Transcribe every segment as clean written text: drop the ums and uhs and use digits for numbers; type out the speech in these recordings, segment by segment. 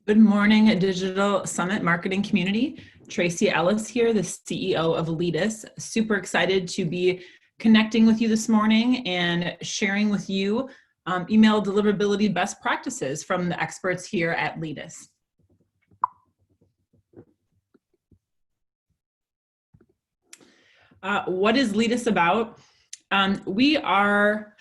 Good morning, Digital Summit Marketing Community. Tracy Ellis here, the CEO of Leadous. Super excited to be connecting with you this morning and sharing with you email deliverability best practices from the experts here at Leadous. What is Leadous about? We are,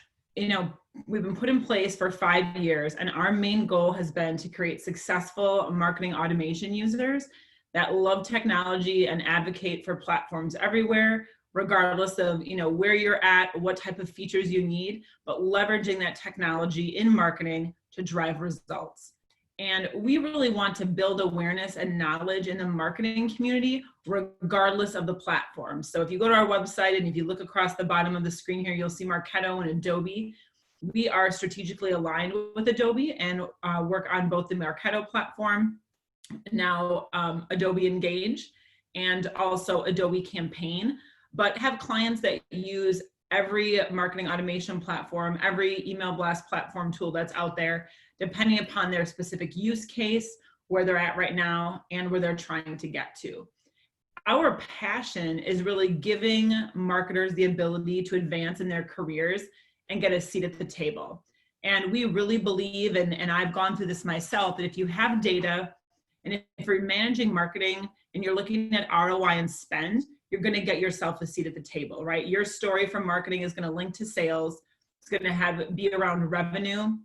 we've been put in place for 5 years, and our main goal has been to create successful marketing automation users that love technology and advocate for platforms everywhere, regardless of where you're at, what type of features you need, but leveraging that technology in marketing to drive results. And we really want to build awareness and knowledge in the marketing community, regardless of the platform. So if you go to our website and if you look across the bottom of the screen here, you'll see Marketo and Adobe. We are strategically aligned with Adobe and work on both the Marketo platform, now Adobe Engage, and also Adobe Campaign, but have clients that use every marketing automation platform, every email blast platform tool that's out there, depending upon their specific use case, where they're at right now, and where they're trying to get to. Our passion is really giving marketers the ability to advance in their careers and get a seat at the table. And we really believe, and I've gone through this myself, that if you have data and if you're managing marketing and you're looking at ROI and spend, you're going to get yourself a seat at the table, right? Your story from marketing is going to link to sales. It's going to be around revenue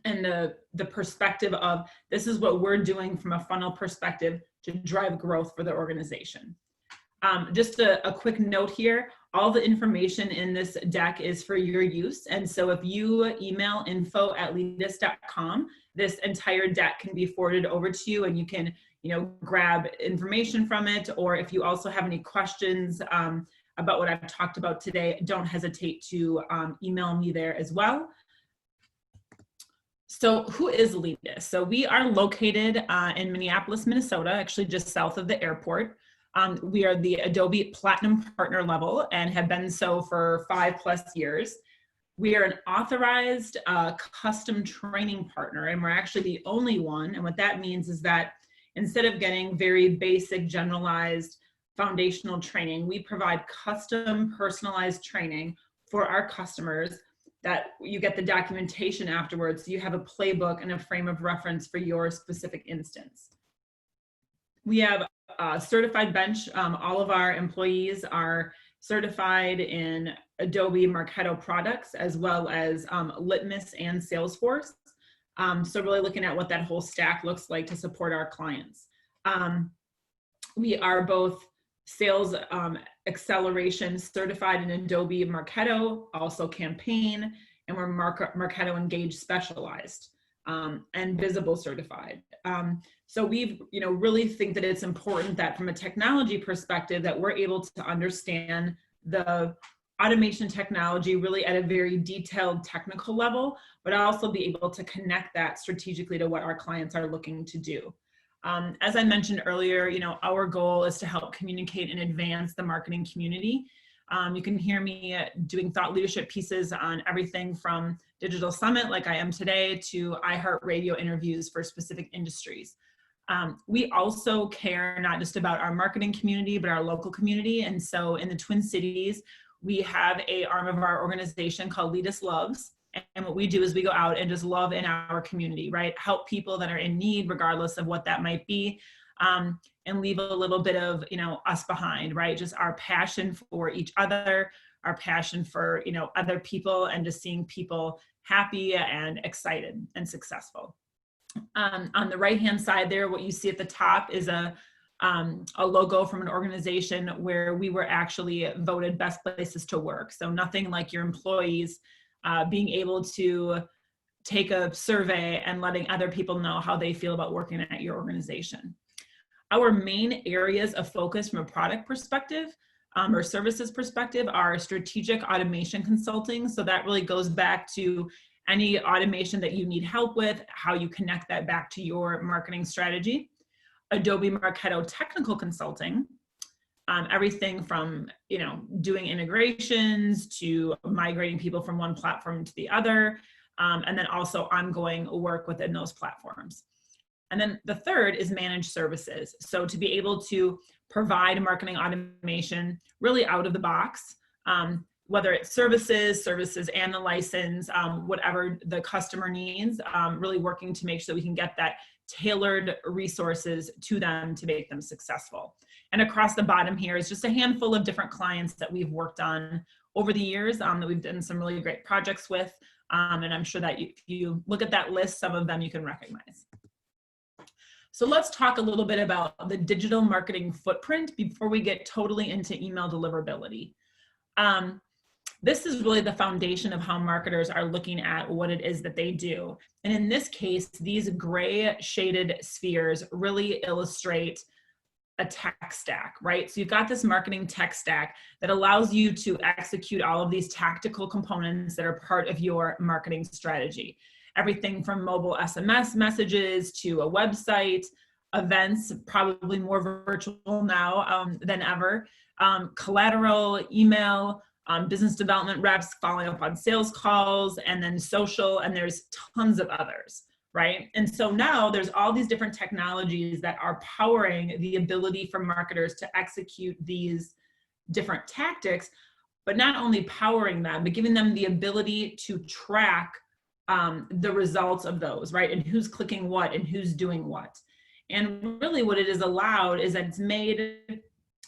and the perspective of this is what we're doing from a funnel perspective to drive growth for the organization. Just a quick note here, all the information in this deck is for your use. And so if you email info@leadous.com, this entire deck can be forwarded over to you and you can grab information from it. Or if you also have any questions about what I've talked about today, don't hesitate to email me there as well. So who is Leadous? So we are located in Minneapolis, Minnesota, actually just south of the airport. We are the Adobe Platinum Partner level and have been so for 5+ years. We are an authorized custom training partner, and we're actually the only one. And what that means is that instead of getting very basic, generalized foundational training, we provide custom personalized training for our customers that you get the documentation afterwards. So you have a playbook and a frame of reference for your specific instance. We have a certified bench. All of our employees are certified in Adobe Marketo products, as well as Litmus and Salesforce. So really looking at what that whole stack looks like to support our clients. We are both sales acceleration certified in Adobe Marketo, also Campaign, and we're Marketo Engage specialized and Visible certified. So we've, really think that it's important that from a technology perspective that we're able to understand the automation technology really at a very detailed technical level, but also be able to connect that strategically to what our clients are looking to do. As I mentioned earlier, our goal is to help communicate and advance the marketing community. You can hear me doing thought leadership pieces on everything from Digital Summit, like I am today, to iHeartRadio interviews for specific industries. We also care not just about our marketing community, but our local community. And so in the Twin Cities, we have an arm of our organization called Leadous Loves. And what we do is we go out and just love in our community, right? Help people that are in need, regardless of what that might be, and leave a little bit of, us behind, right? Just our passion for each other, our passion for, other people, and just seeing people happy and excited and successful. On the right-hand side there, what you see at the top is a logo from an organization where we were actually voted best places to work. So nothing like your employees being able to take a survey and letting other people know how they feel about working at your organization. Our main areas of focus from a product perspective or services perspective are strategic automation consulting. So that really goes back to any automation that you need help with, how you connect that back to your marketing strategy. Adobe Marketo technical consulting, everything from doing integrations to migrating people from one platform to the other, and then also ongoing work within those platforms. And then the third is managed services. So to be able to provide marketing automation really out of the box, whether it's services and the license, whatever the customer needs, really working to make sure that we can get that tailored resources to them to make them successful. And across the bottom here is just a handful of different clients that we've worked on over the years, that we've done some really great projects with. And I'm sure that if you look at that list, some of them you can recognize. So let's talk a little bit about the digital marketing footprint before we get totally into email deliverability. This is really the foundation of how marketers are looking at what it is that they do. And in this case, these gray shaded spheres really illustrate a tech stack, right? So you've got this marketing tech stack that allows you to execute all of these tactical components that are part of your marketing strategy. Everything from mobile SMS messages to a website, events, probably more virtual now than ever, collateral, email, business development reps following up on sales calls, and then social, and there's tons of others, right? And so now there's all these different technologies that are powering the ability for marketers to execute these different tactics, but not only powering them, but giving them the ability to track the results of those, right? And who's clicking what and who's doing what. And really what it is allowed is that it's made,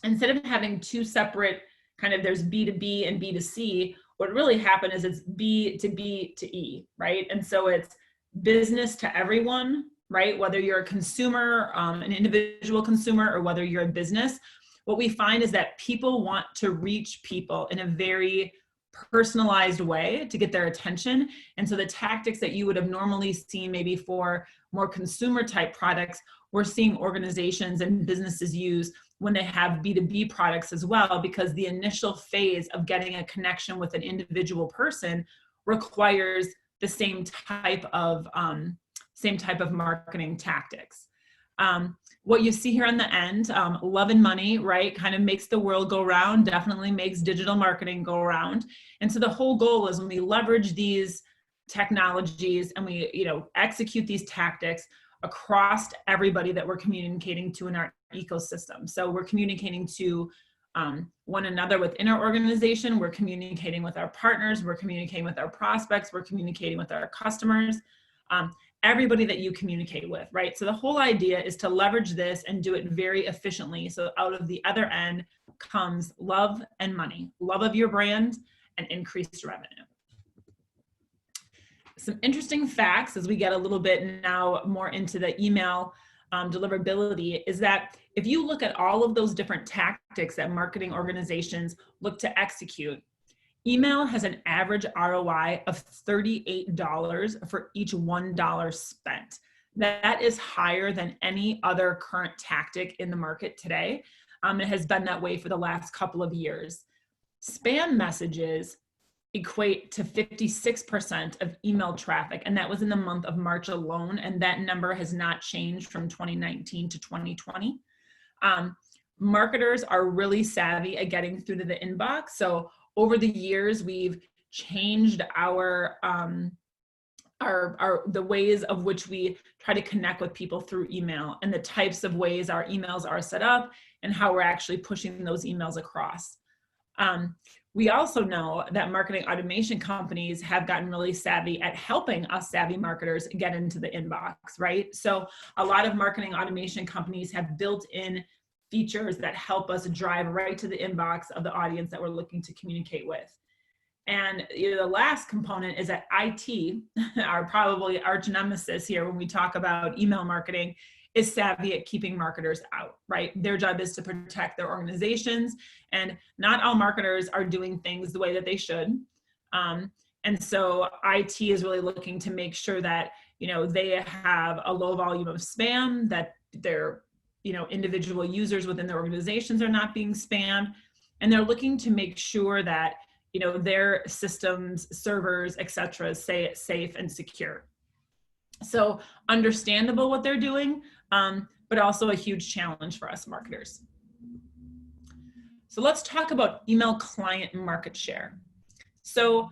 instead of having two separate kind of, there's B2B and B2C, what really happened is it's B to B to E, right? And so it's business to everyone, right? Whether you're a consumer, an individual consumer, or whether you're a business, what we find is that people want to reach people in a very personalized way to get their attention. And so the tactics that you would have normally seen maybe for more consumer type products, we're seeing organizations and businesses use when they have B2B products as well, because the initial phase of getting a connection with an individual person requires the same type of marketing tactics. What you see here on the end, love and money, right, kind of makes the world go round, definitely makes digital marketing go around. And so the whole goal is when we leverage these technologies and we, execute these tactics across everybody that we're communicating to in our ecosystem. So we're communicating to one another within our organization, we're communicating with our partners, we're communicating with our prospects, we're communicating with our customers, everybody that you communicate with, right? So the whole idea is to leverage this and do it very efficiently. So out of the other end comes love and money, love of your brand and increased revenue. Some interesting facts as we get a little bit now more into the email deliverability is that if you look at all of those different tactics that marketing organizations look to execute, email has an average ROI of $38 for each $1 spent. That is higher than any other current tactic in the market today. It has been that way for the last couple of years. Spam messages equate to 56% of email traffic, and that was in the month of March alone, and that number has not changed from 2019 to 2020. Marketers are really savvy at getting through to the inbox. So over the years, we've changed the ways of which we try to connect with people through email and the types of ways our emails are set up and how we're actually pushing those emails across. We also know that marketing automation companies have gotten really savvy at helping us savvy marketers get into the inbox, right? So a lot of marketing automation companies have built in features that help us drive right to the inbox of the audience that we're looking to communicate with. And the last component is that IT, are probably arch nemesis here when we talk about email marketing, is savvy at keeping marketers out, right? Their job is to protect their organizations, and not all marketers are doing things the way that they should. And so IT is really looking to make sure that, they have a low volume of spam, that their, individual users within their organizations are not being spammed, and they're looking to make sure that, their systems, servers, et cetera, stay safe and secure. So understandable what they're doing, but also a huge challenge for us marketers. So let's talk about email client market share. So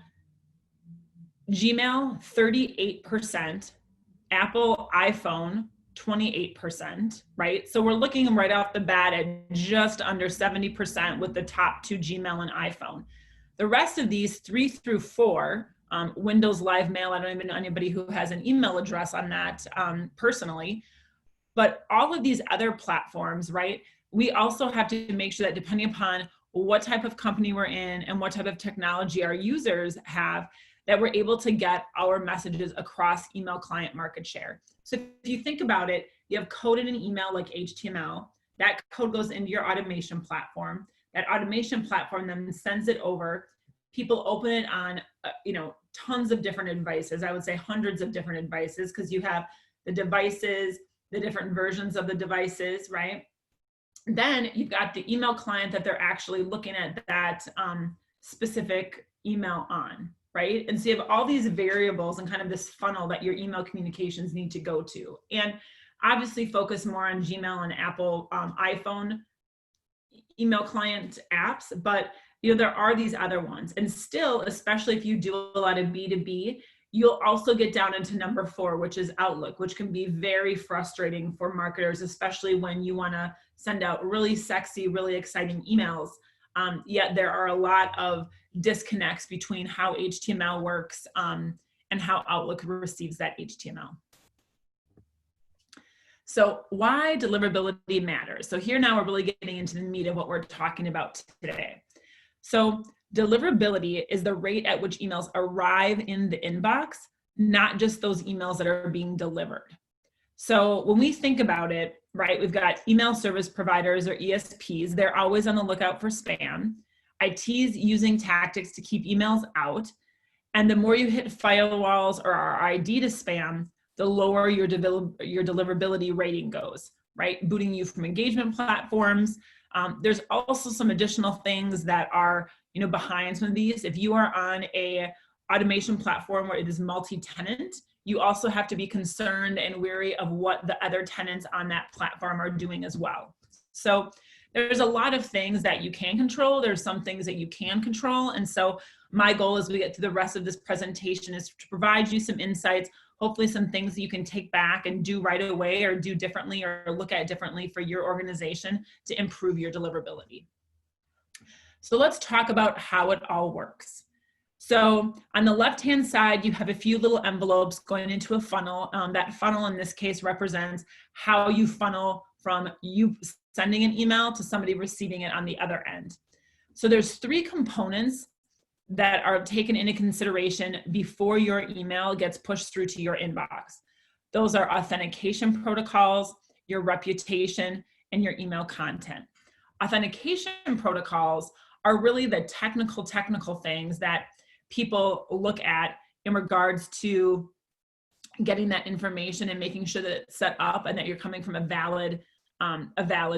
Gmail, 38%, Apple iPhone, 28%, right? So we're looking right off the bat at just under 70% with the top two, Gmail and iPhone. The rest of these 3 through 4, Windows Live Mail, I don't even know anybody who has an email address on that personally, but all of these other platforms, right? We also have to make sure that depending upon what type of company we're in and what type of technology our users have, that we're able to get our messages across email client market share. So if you think about it, you have code in an email like HTML, that code goes into your automation platform. That automation platform then sends it over. People open it on, tons of different devices. I would say hundreds of different devices, because you have the devices, the different versions of the devices, right? Then you've got the email client that they're actually looking at that specific email on, right? And so you have all these variables and kind of this funnel that your email communications need to go to. And obviously focus more on Gmail and Apple iPhone email client apps, but there are these other ones. And still, especially if you do a lot of B2B, you'll also get down into number 4, which is Outlook, which can be very frustrating for marketers, especially when you want to send out really sexy, really exciting emails. Yet there are a lot of disconnects between how HTML works and how Outlook receives that HTML. So why deliverability matters. So here now we're really getting into the meat of what we're talking about today. So deliverability is the rate at which emails arrive in the inbox, not just those emails that are being delivered. So when we think about it, right, we've got email service providers or ESPs. They're always on the lookout for spam. IT's using tactics to keep emails out. And the more you hit firewalls or RID to spam, the lower your deliverability rating goes, right? Booting you from engagement platforms. There's also some additional things that are, behind some of these. If you are on a automation platform where it is multi-tenant, you also have to be concerned and wary of what the other tenants on that platform are doing as well. So there's a lot of things that you can control. There's some things that you can control. And so my goal as we get through the rest of this presentation is to provide you some insights, hopefully some things that you can take back and do right away or do differently or look at differently for your organization to improve your deliverability. So let's talk about how it all works. So on the left-hand side, you have a few little envelopes going into a funnel. That funnel in this case represents how you funnel from you sending an email to somebody receiving it on the other end. So there's 3 components that are taken into consideration before your email gets pushed through to your inbox. Those are authentication protocols, your reputation, and your email content. Authentication protocols are really the technical things that people look at in regards to getting that information and making sure that it's set up and that you're coming from a valid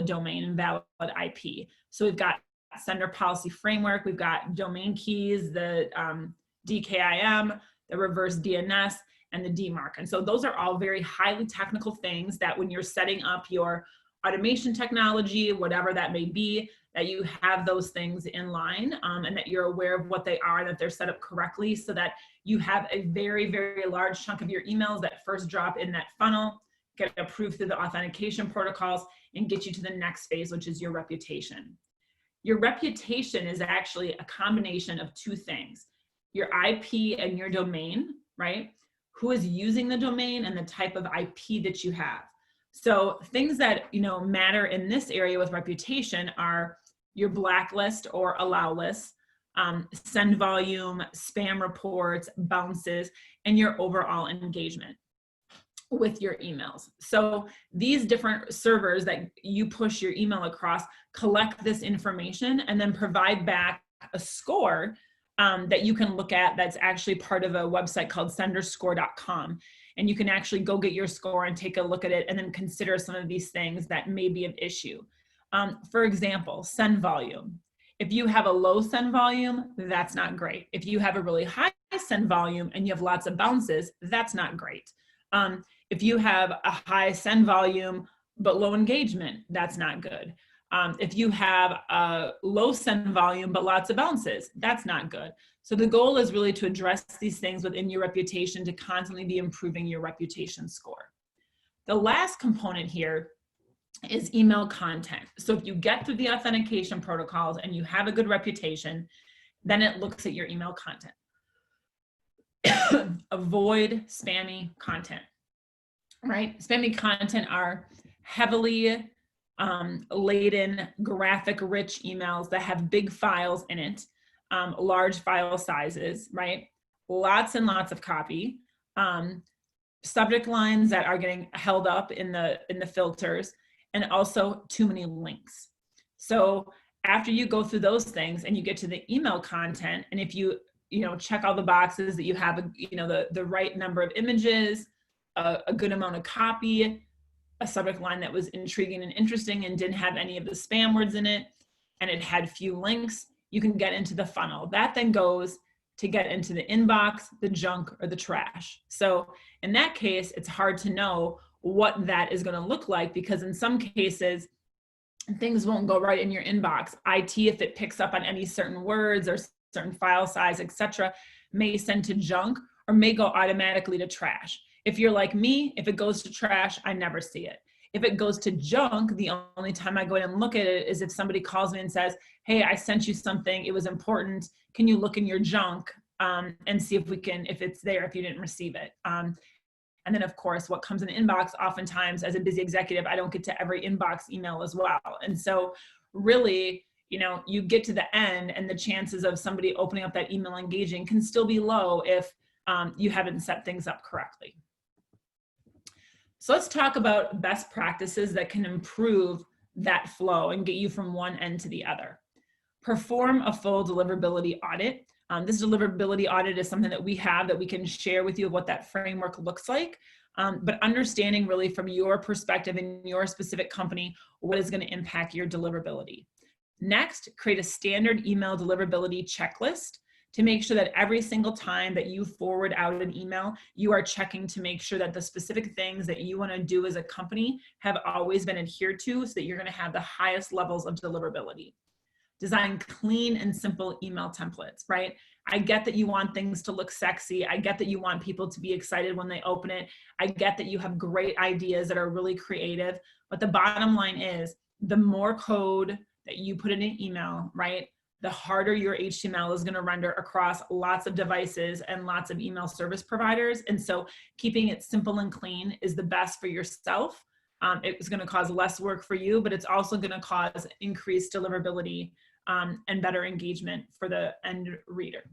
domain and valid IP. So we've got sender policy framework, we've got domain keys, the DKIM, the reverse DNS, and the DMARC. And so those are all very highly technical things that when you're setting up your automation technology, whatever that may be, that you have those things in line and that you're aware of what they are, that they're set up correctly so that you have a very, very large chunk of your emails that first drop in that funnel, get approved through the authentication protocols, and get you to the next phase, which is your reputation. Your reputation is actually a combination of 2 things, your IP and your domain, right? Who is using the domain and the type of IP that you have. So things that matter in this area with reputation are your blacklist or allow list, send volume, spam reports, bounces, and your overall engagement with your emails. So these different servers that you push your email across collect this information and then provide back a score that you can look at that's actually part of a website called senderscore.com. And you can actually go get your score and take a look at it and then consider some of these things that may be of issue. For example, send volume. If you have a low send volume, that's not great. If you have a really high send volume and you have lots of bounces, that's not great. If you have a high send volume but low engagement, that's not good. If you have a low send volume but lots of bounces, that's not good. So the goal is really to address these things within your reputation to constantly be improving your reputation score. The last component here is email content. So if you get through the authentication protocols and you have a good reputation, then it looks at your email content. Avoid spammy content, right? Spammy content are heavily laden, graphic-rich emails that have big files in it, large file sizes, right? Lots and lots of copy, subject lines that are getting held up in the filters, and also too many links. So after you go through those things and you get to the email content, and if you check all the boxes that you have, the right number of images, a good amount of copy, a subject line that was intriguing and interesting and didn't have any of the spam words in it, and it had few links, you can get into the funnel. That then goes to get into the inbox, the junk, or the trash. So in that case, it's hard to know what that is going to look like, because in some cases, things won't go right in your inbox. IT, if it picks up on any certain words or certain file size, etc., may send to junk or may go automatically to trash. If you're like me, if it goes to trash, I never see it. If it goes to junk, the only time I go in and look at it is if somebody calls me and says, hey, I sent you something, it was important, can you look in your junk and see if it's there, if you didn't receive it. And then of course, what comes in the inbox, oftentimes as a busy executive, I don't get to every inbox email as well. And so really, you get to the end and the chances of somebody opening up that email engaging can still be low if you haven't set things up correctly. So let's talk about best practices that can improve that flow and get you from one end to the other. Perform a full deliverability audit. This deliverability audit is something that we have that we can share with you of what that framework looks like, but understanding really from your perspective in your specific company, what is going to impact your deliverability. Next, create a standard email deliverability checklist to make sure that every single time that you forward out an email, you are checking to make sure that the specific things that you want to do as a company have always been adhered to, so that you're going to have the highest levels of deliverability. Design clean and simple email templates, right? I get that you want things to look sexy. I get that you want people to be excited when they open it. I get that you have great ideas that are really creative, but the bottom line is the more code that you put in an email, right, the harder your HTML is going to render across lots of devices and lots of email service providers. And so keeping it simple and clean is the best for yourself. It's going to cause less work for you, but it's also going to cause increased deliverability and better engagement for the end reader.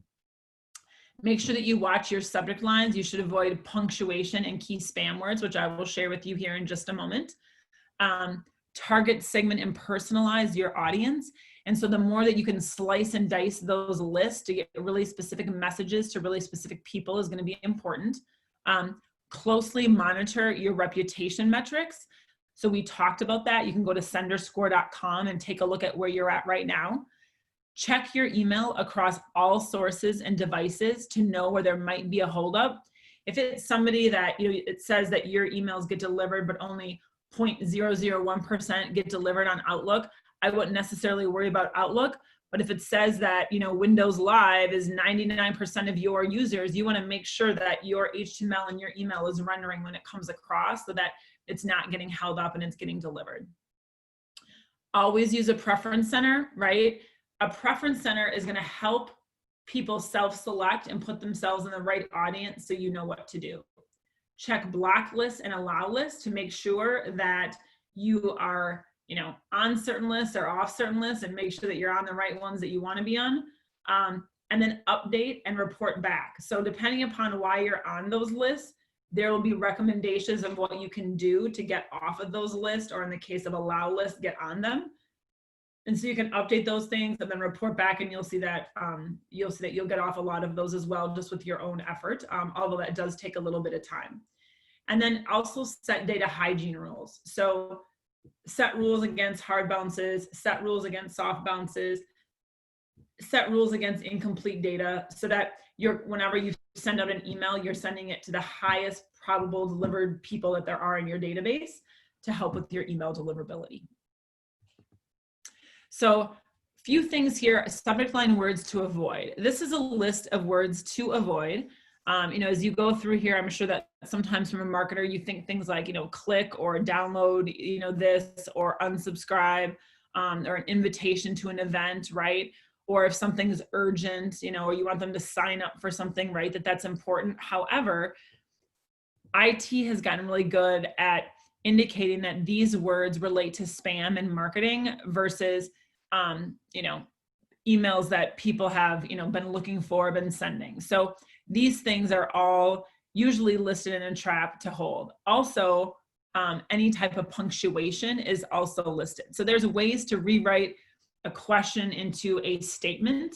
Make sure that you watch your subject lines. You should avoid punctuation and key spam words, which I will share with you here in just a moment. Target, segment, and personalize your audience. And so the more that you can slice and dice those lists to get really specific messages to really specific people is going to be important. Closely monitor your reputation metrics. So we talked about that. You can go to senderscore.com and take a look at where you're at right now. Check your email across all sources and devices to know where there might be a holdup. If it's somebody that, it says that your emails get delivered, but only 0.001% get delivered on Outlook, I wouldn't necessarily worry about Outlook. But if it says that, Windows Live is 99% of your users, you want to make sure that your HTML and your email is rendering when it comes across, so that it's not getting held up and it's getting delivered. Always use a preference center, right? A preference center is going to help people self-select and put themselves in the right audience so you know what to do. Check block lists and allow lists to make sure that you are on certain lists or off certain lists, and make sure that you're on the right ones that you want to be on. And then update and report back. So depending upon why you're on those lists, there will be recommendations of what you can do to get off of those lists, or in the case of allow lists, get on them. And so you can update those things and then report back, and you'll see that you'll get off a lot of those as well, just with your own effort, although that does take a little bit of time. And then also set data hygiene rules. So set rules against hard bounces, set rules against soft bounces, set rules against incomplete data, so that whenever you send out an email, you're sending it to the highest probable delivered people that there are in your database to help with your email deliverability. So few things here, subject line words to avoid. This is a list of words to avoid. As you go through here, I'm sure that sometimes from a marketer, you think things like, click or download, this, or unsubscribe, or an invitation to an event, right? Or if something's urgent, or you want them to sign up for something, right, that's important. However, IT has gotten really good at indicating that these words relate to spam and marketing versus, emails that people have, been looking for, been sending. So these things are all usually listed in a trap to hold. Also, any type of punctuation is also listed. So there's ways to rewrite a question into a statement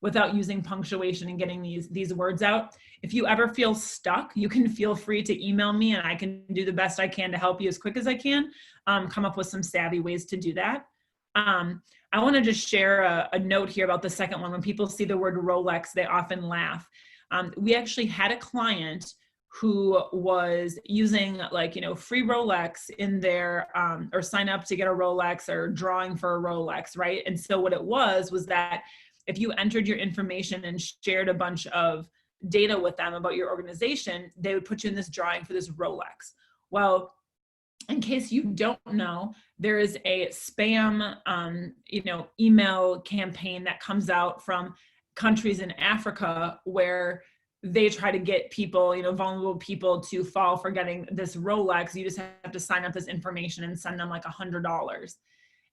without using punctuation and getting these words out. If you ever feel stuck, you can feel free to email me, and I can do the best I can to help you as quick as I can come up with some savvy ways to do that. I want to just share a note here about the second one. When people see the word Rolex, they often laugh. We actually had a client who was using free Rolex in their, or sign up to get a Rolex or drawing for a Rolex, right? And so what it was that if you entered your information and shared a bunch of data with them about your organization, they would put you in this drawing for this Rolex. Well, in case you don't know, there is a spam, email campaign that comes out from countries in Africa where they try to get people, vulnerable people to fall for getting this Rolex. You just have to sign up this information and send them like $100.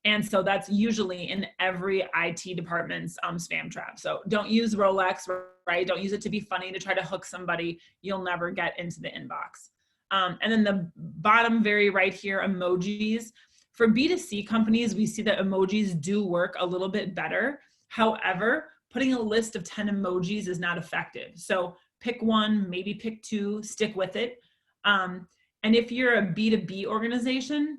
And so that's usually in every IT department's spam trap. So don't use Rolex, right? Don't use it to be funny, to try to hook somebody. You'll never get into the inbox. And then the bottom very right here, emojis. For B2C companies, we see that emojis do work a little bit better. However, putting a list of 10 emojis is not effective. So pick one, maybe pick two, stick with it. And if you're a B2B organization,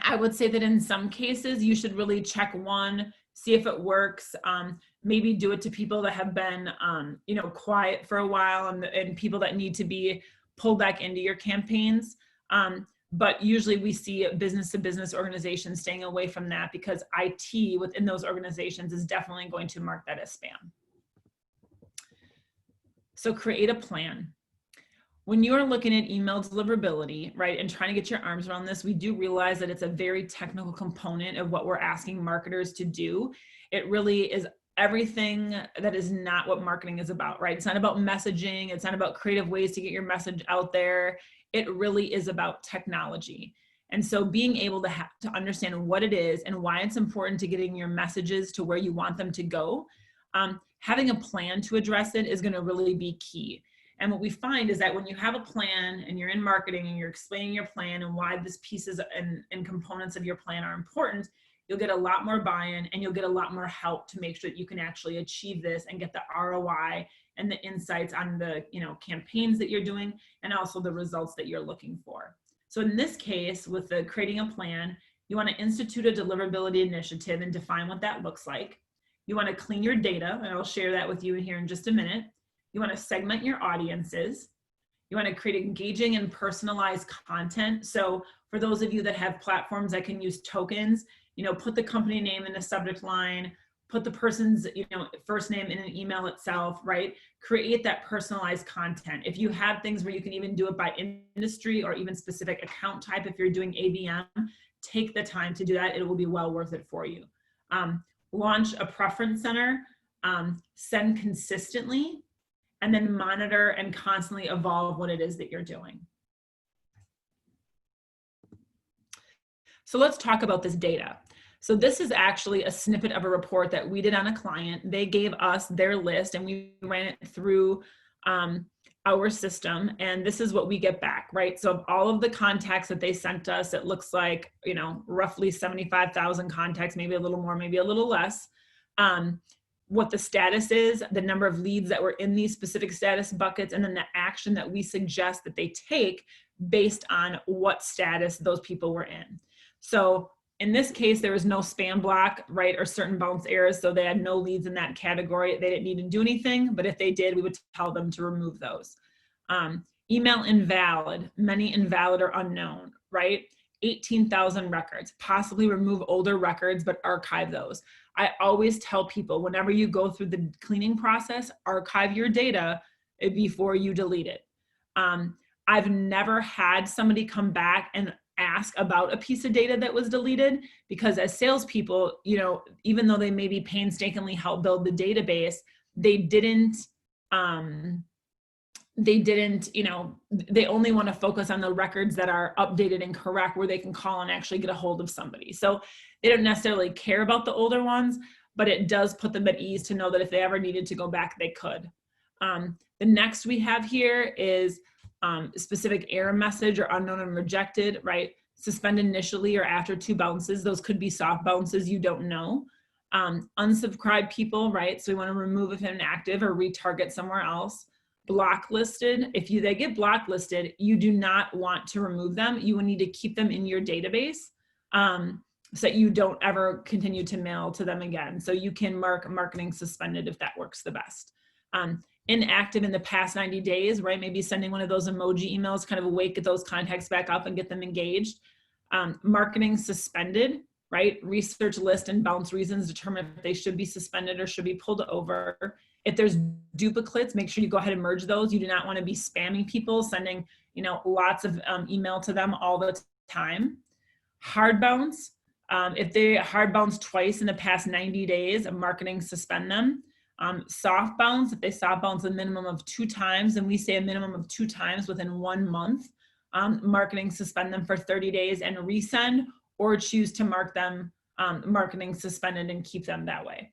I would say that in some cases, you should really check one, see if it works. Maybe do it to people that have been, quiet for a while, and people that need to be pulled back into your campaigns. But usually we see business-to-business organizations staying away from that, because IT within those organizations is definitely going to mark that as spam. So create a plan. When you are looking at email deliverability, right, and trying to get your arms around this, we do realize that it's a very technical component of what we're asking marketers to do. It really is everything that is not what marketing is about, right? It's not about messaging. It's not about creative ways to get your message out there. It really is about technology. And so being able to understand what it is and why it's important to getting your messages to where you want them to go, having a plan to address it is going to really be key. And what we find is that when you have a plan and you're in marketing and you're explaining your plan and why these pieces and components of your plan are important, you'll get a lot more buy-in, and you'll get a lot more help to make sure that you can actually achieve this and get the ROI and the insights on the campaigns that you're doing, and also the results that you're looking for. So in this case, with the creating a plan, you want to institute a deliverability initiative and define what that looks like. You want to clean your data, and I'll share that with you here in just a minute. You want to segment your audiences. You want to create engaging and personalized content. So for those of you that have platforms that can use tokens, put the company name in the subject line, put the person's first name in an email itself, right? Create that personalized content. If you have things where you can even do it by industry or even specific account type, if you're doing ABM, take the time to do that. It will be well worth it for you. Launch a preference center, send consistently, and then monitor and constantly evolve what it is that you're doing. So let's talk about this data. So this is actually a snippet of a report that we did on a client. They gave us their list and we ran it through our system, and this is what we get back, right? So of all of the contacts that they sent us, it looks like, roughly 75,000 contacts, maybe a little more, maybe a little less. What the status is, the number of leads that were in these specific status buckets, and then the action that we suggest that they take based on what status those people were in. So in this case, there was no spam block, right, or certain bounce errors, so they had no leads in that category. They didn't need to do anything, but if they did, we would tell them to remove those. Email invalid, many invalid or unknown, right? 18,000 records, possibly remove older records, but archive those. I always tell people, whenever you go through the cleaning process, archive your data before you delete it. I've never had somebody come back and ask about a piece of data that was deleted, because as salespeople, you know, even though they maybe painstakingly help build the database, they didn't, you know, they only want to focus on the records that are updated and correct, where they can call and actually get a hold of somebody. So they don't necessarily care about the older ones, but it does put them at ease to know that if they ever needed to go back, they could. The next we have here is specific error message or unknown and rejected, right? Suspend initially or after 2 bounces. Those could be soft bounces, you don't know. Unsubscribe people, right? So we want to remove if inactive or retarget somewhere else. Blacklisted, if they get blacklisted, you do not want to remove them. You will need to keep them in your database so that you don't ever continue to mail to them again. So you can mark marketing suspended if that works the best. Inactive in the past 90 days, right? Maybe sending one of those emoji emails, kind of get those contacts back up and get them engaged. Marketing suspended, right? Research list and bounce reasons, determine if they should be suspended or should be pulled over. If there's duplicates, make sure you go ahead and merge those. You do not want to be spamming people, sending, you know, lots of email to them all the time. Hard bounce, if they hard bounce twice in the past 90 days, marketing suspend them. Soft bounce, if they soft bounce a minimum of 2 times, and we say a minimum of 2 times within 1 month, marketing suspend them for 30 days and resend, or choose to mark them marketing suspended and keep them that way.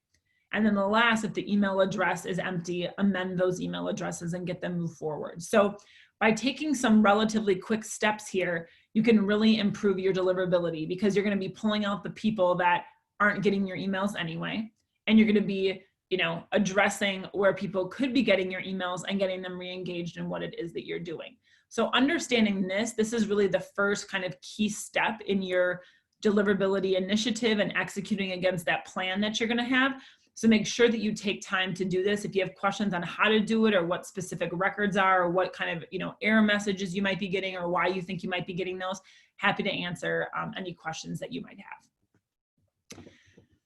And then the last, if the email address is empty, amend those email addresses and get them moved forward. So by taking some relatively quick steps here, you can really improve your deliverability, because you're going to be pulling out the people that aren't getting your emails anyway. And you're going to be, you know, addressing where people could be getting your emails and getting them re-engaged in what it is that you're doing. So understanding this is really the first kind of key step in your deliverability initiative and executing against that plan that you're going to have. So make sure that you take time to do this. If you have questions on how to do it, or what specific records are, or what kind of, you know, error messages you might be getting, or why you think you might be getting those, happy to answer any questions that you might have.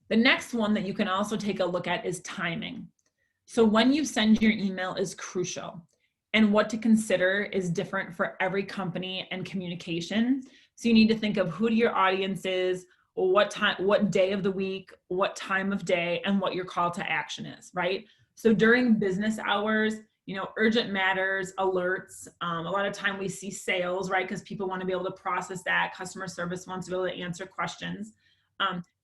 The next one that you can also take a look at is timing. So when you send your email is crucial, and what to consider is different for every company and communication. So you need to think of who your audience is, what time, what day of the week, what time of day, and what your call to action is, right? So during business hours, you know, urgent matters, alerts, a lot of time we see sales, right? Because people want to be able to process that. Customer service wants to be able to answer questions.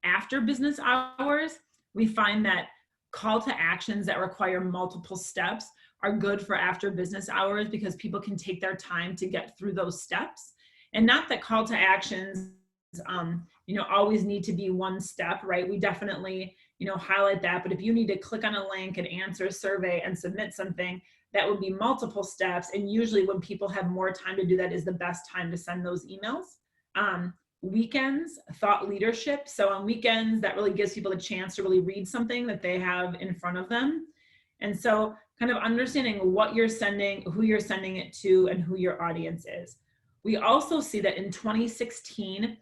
After business hours, we find that call to actions that require multiple steps are good for after business hours, because people can take their time to get through those steps. And not that call to actions, you know, always need to be one step, right? We definitely, you know, highlight that. But if you need to click on a link and answer a survey and submit something, that would be multiple steps. And usually when people have more time to do that is the best time to send those emails. Weekends, thought leadership. So on weekends, that really gives people a chance to really read something that they have in front of them. And so kind of understanding what you're sending, who you're sending it to, and who your audience is. We also see that in 2016,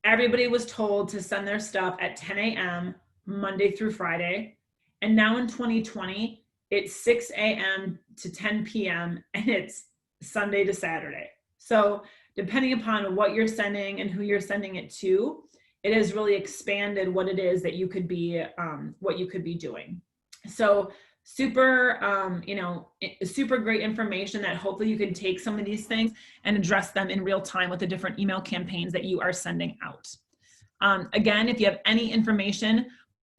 everybody was told to send their stuff at 10 a.m. Monday through Friday. And now in 2020, it's 6 a.m. to 10 p.m. and it's Sunday to Saturday. So depending upon what you're sending and who you're sending it to, it has really expanded what it is that you could be, what you could be doing. So super, you know, super great information that hopefully you can take some of these things and address them in real time with the different email campaigns that you are sending out. Again, if you have any information,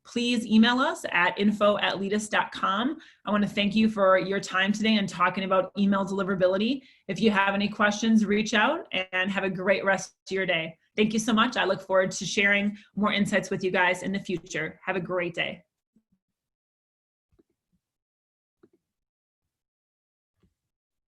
please email us at info@leadous.com. I want to thank you for your time today and talking about email deliverability. If you have any questions, reach out, and have a great rest of your day. Thank you so much. I look forward to sharing more insights with you guys in the future. Have a great day.